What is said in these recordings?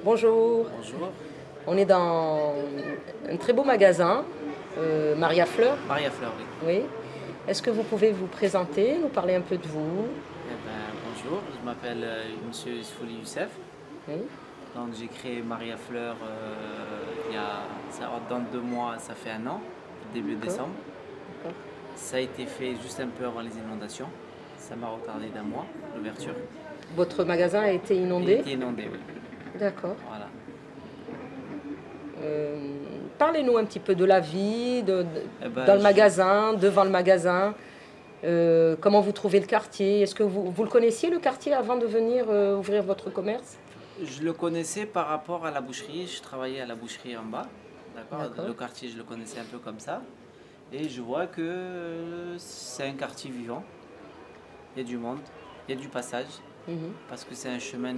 Bonjour, Bonjour, on est dans un très beau magasin, Maria Fleur, Maria Fleur, oui. oui. Est-ce que vous pouvez vous présenter, nous parler un peu de vous? Bonjour, je m'appelle Monsieur Isfouli Youssef. Oui, Donc j'ai créé Maria Fleur dans 2 mois, ça fait un an, début d'accord, décembre. d'accord. Ça a été fait juste un peu avant les inondations. Ça m'a retardé d'un mois, l'ouverture. Votre magasin a été Il a inondé? été inondé, oui. D'accord. Voilà. Euh, Parlez-nous un petit peu de la vie, dans le Je, magasin, devant le magasin. Comment vous trouvez le quartier? Est-ce que vous le connaissiez, le quartier, avant de venir ouvrir votre commerce? je le connaissais par rapport à la boucherie. Je travaillais à la boucherie en bas. D'accord. D'accord. Le quartier, je le connaissais un peu comme ça. Et je vois que c'est un quartier vivant. Il y a du monde, il y a du passage. Mhm. Parce que c'est un chemin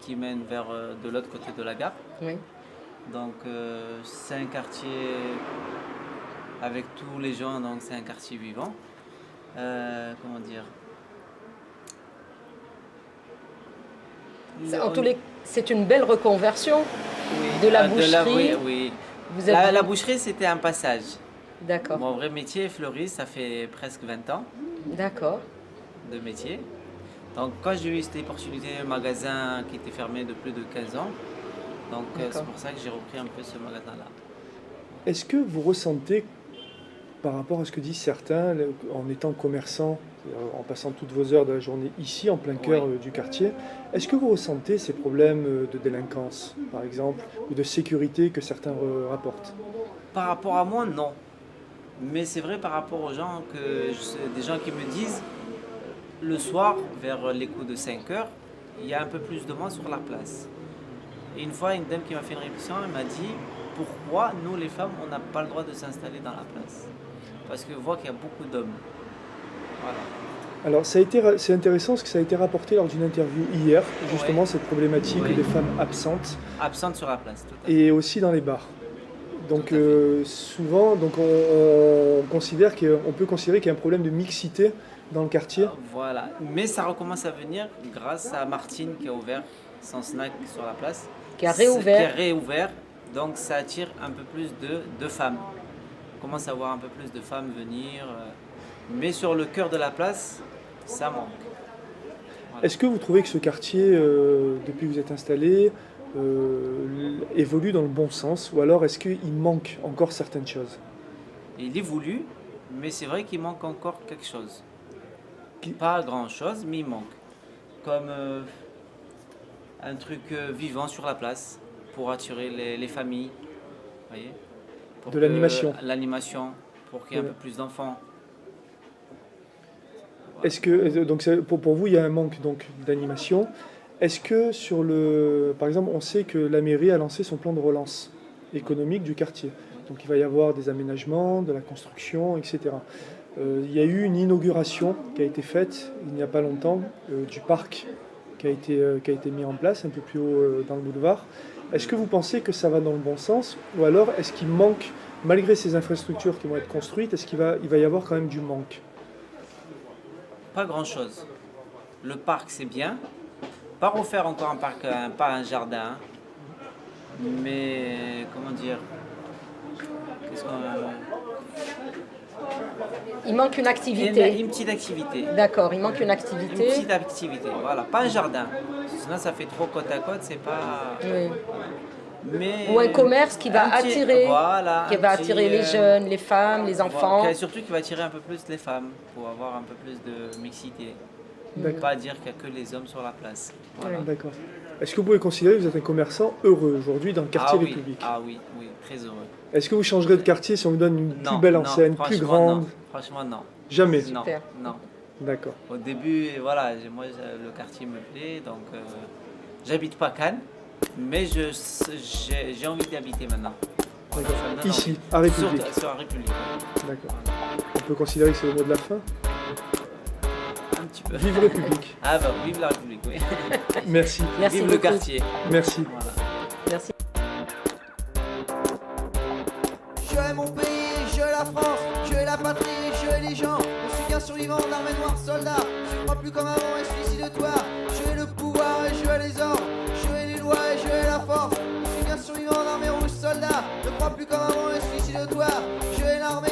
qui mène vers de l'autre côté de la gare. Oui, Donc c'est un quartier avec tous les gens, donc c'est un quartier vivant. Comment dire? En tous les, c'est une belle reconversion Oui, de la oui, boucherie. oui. Vous êtes La boucherie, c'était un passage. D'accord, Mon vrai métier, fleuriste, ça fait presque 20 ans d'accord. de métier. Donc quand j'ai eu cette opportunité, un magasin qui était fermé de plus de 15 ans, donc c'est D'accord. pour ça que j'ai repris un peu ce magasin-là. Est-ce que vous ressentez, par rapport à ce que disent certains, en étant commerçant, en passant toutes vos heures de la journée ici, en plein cœur Oui. du quartier, est-ce que vous ressentez ces problèmes de délinquance, par exemple, ou de sécurité que certains rapportent? Par rapport à moi, non. Mais c'est vrai par rapport aux gens des gens qui me disent le soir, vers les coups de 5 heures, il y a un peu plus de monde sur la place. Et une fois, une dame qui m'a fait une réflexion, elle m'a dit pourquoi nous les femmes, on n'a pas le droit de s'installer dans la place? Parce que je vois qu'il y a beaucoup d'hommes. Voilà. Alors, c'est intéressant parce que ça a été rapporté lors d'une interview hier, justement, Ouais. cette problématique Oui. des femmes absentes, Absentes sur la place, tout à fait. et aussi dans les bars. Donc Tout à fait. souvent, donc on peut considérer qu'il y a un problème de mixité dans le quartier. Voilà. Mais ça recommence à venir grâce à Martine qui a ouvert son snack sur la place. Qui a réouvert. Qui a réouvert. Donc ça attire un peu plus de femmes. On commence à voir un peu plus de femmes venir. Mais sur le cœur de la place, ça manque. Voilà. Est-ce que vous trouvez que ce quartier, depuis que vous êtes installé, évolue dans le bon sens, ou alors est-ce qu'il manque encore certaines choses? Il est voulu, mais c'est vrai qu'il manque encore quelque chose. Qui- Pas grand-chose, mais il manque. Comme un truc vivant sur la place pour attirer les familles. Voyez? Pour De que- l'animation. L'animation, pour qu'il y ait un Voilà. peu plus d'enfants. Est-ce que donc pour vous il y a un manque donc d'animation? Est-ce que par exemple, on sait que la mairie a lancé son plan de relance économique du quartier. Donc il va y avoir des aménagements, de la construction, etc. Il y a eu une inauguration qui a été faite il n'y a pas longtemps du parc qui a été mis en place un peu plus haut dans le boulevard. Est-ce que vous pensez que ça va dans le bon sens, ou alors est-ce qu'il manque, malgré ces infrastructures qui vont être construites, est-ce il va y avoir quand même du manque? Pas grand-chose. Le parc, c'est bien. Pas refaire encore un parc, pas un jardin. Mais, comment dire, qu'est-ce qu'on- Il manque une activité. Une petite activité. D'accord, il manque une Une activité. petite activité, voilà. Pas un jardin. Sinon, ça fait trop côte à côte, c'est pas. Oui. Mais Ou un commerce qui va un petit- attirer, voilà, qui un va petit, attirer les jeunes, les femmes, les enfants. Surtout qui va attirer un peu plus les femmes pour avoir un peu plus de mixité. D'accord. Pas dire qu'il n'y a que les hommes sur la place. Voilà. Oui. D'accord. Est-ce que vous pouvez considérer que vous êtes un commerçant heureux aujourd'hui dans le quartier Ah oui, République? ah oui, oui, très heureux. Est-ce que vous changerez de quartier si on vous donne une Non, plus belle non, enseigne, plus franchement, grande? non. Franchement, non. Jamais. Non, Super. non. D'accord. Au début, voilà, le quartier me plaît, donc j'habite pas Cannes, mais j'ai envie d'y habiter maintenant. Voilà, D'accord. ça me donne Ici, envie. à République. Sur la République. D'accord. On peut considérer que c'est le mot de la fin. Un petit peu. Vive République. Ah bah, vive la République, oui. Merci. Merci Vive beaucoup. le quartier. Merci. Voilà. Merci. Je hais mon pays, je hais la France, je hais la patrie, je hais les gens. Je suis qu'un survivant d'armée noire soldat. Je crois plus comme avant et suicidatoire. Je hais le pouvoir et je hais les ordres. Je hais les lois et soldats ne croient plus comme avant le suicidatoire. Je hais l'armée,